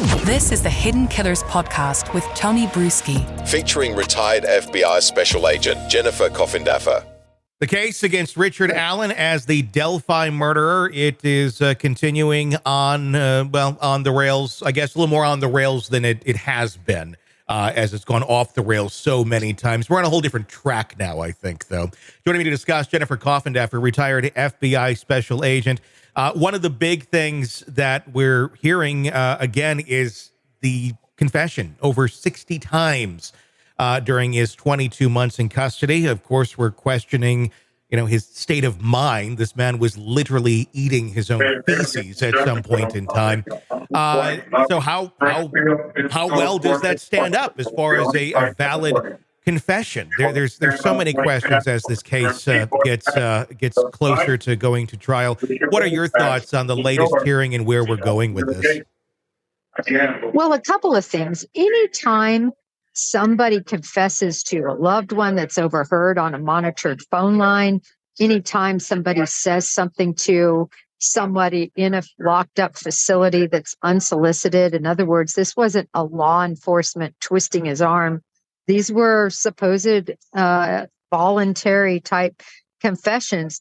This is the Hidden Killers podcast with Tony Brueski, featuring retired FBI Special Agent Jennifer Coffindaffer. The case against Richard Allen as the Delphi murderer, it is continuing on the rails, I guess a little more on the rails than it has been, as it's gone off the rails so many times. We're on a whole different track now, I think, though. Joining me to discuss, Jennifer Coffindaffer, retired FBI Special Agent. One of the big things that we're hearing, again, is the confession over 60 times during his 22 months in custody. Of course, we're questioning, his state of mind. This man was literally eating his own feces at some point in time. So how well does that stand up as far as a valid confession? There's so many questions as this case gets closer to going to trial. What are your thoughts on the latest hearing and where we're going with this? Well, a couple of things. Anytime somebody confesses to a loved one that's overheard on a monitored phone line, anytime somebody says something to somebody in a locked up facility that's unsolicited, in other words, this wasn't a law enforcement twisting his arm. These were supposed voluntary type confessions.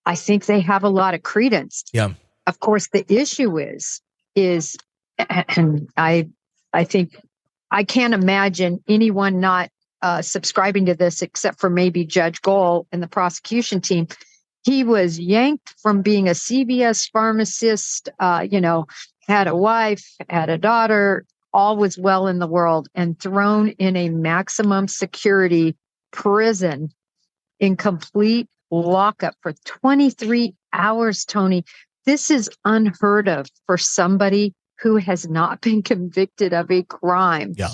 I think they have a lot of credence. Yeah. Of course, the issue is, and I think I can't imagine anyone not subscribing to this except for maybe Judge Gohl and the prosecution team. He was yanked from being a CVS pharmacist, had a wife, had a daughter, all was well in the world, and thrown in a maximum security prison in complete lockup for 23 hours, Tony. This is unheard of for somebody who has not been convicted of a crime. Yeah.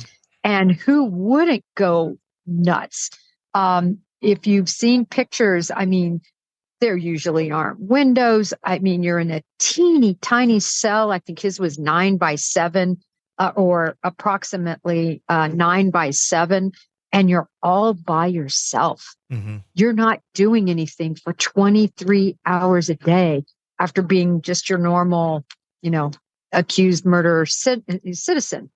And who wouldn't go nuts. If you've seen pictures, there usually aren't windows. You're in a teeny tiny cell. I think his was 9x7 or approximately 9x7. And you're all by yourself. Mm-hmm. You're not doing anything for 23 hours a day after being just your normal, accused murderer citizen.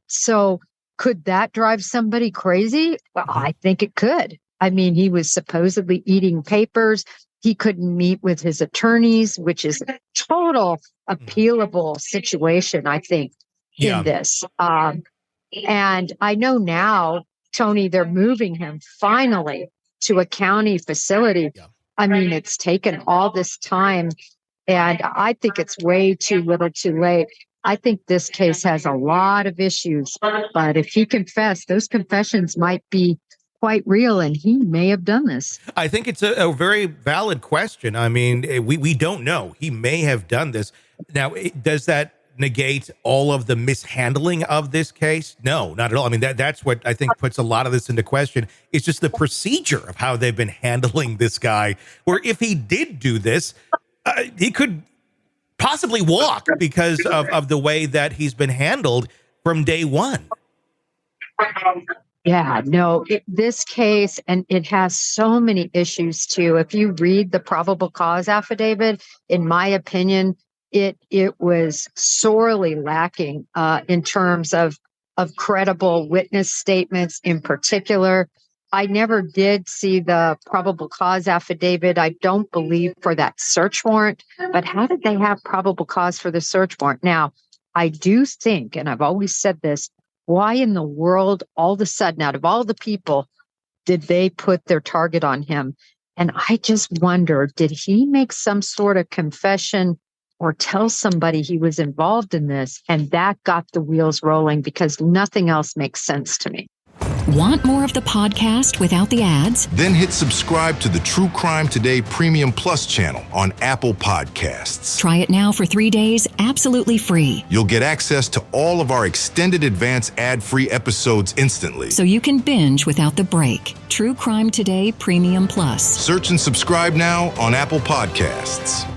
So could that drive somebody crazy? Well, I think it could. He was supposedly eating papers. He couldn't meet with his attorneys, which is a total appealable situation, I think, in this. And I know now, Tony, they're moving him finally to a county facility. Yeah. It's taken all this time. And I think it's way too little too late. I think this case has a lot of issues, but if he confessed, those confessions might be quite real, and he may have done this. I think it's a very valid question. We don't know. He may have done this. Now, does that negate all of the mishandling of this case? No, not at all. That's what I think puts a lot of this into question. It's just the procedure of how they've been handling this guy, where if he did do this, he could possibly walk because of the way that he's been handled from day one. Yeah, no, this case, and it has so many issues too. If you read the probable cause affidavit, in my opinion, it was sorely lacking in terms of credible witness statements in particular. I never did see the probable cause affidavit, I don't believe, for that search warrant. But how did they have probable cause for the search warrant? Now, I do think, and I've always said this, why in the world, all of a sudden, out of all the people, did they put their target on him? And I just wonder, did he make some sort of confession or tell somebody he was involved in this? And that got the wheels rolling, because nothing else makes sense to me. Want more of the podcast without the ads? Then hit subscribe to the True Crime Today Premium Plus channel on Apple Podcasts. Try it now for 3 days, absolutely free. You'll get access to all of our extended advance ad-free episodes instantly, so you can binge without the break. True Crime Today Premium Plus. Search and subscribe now on Apple Podcasts.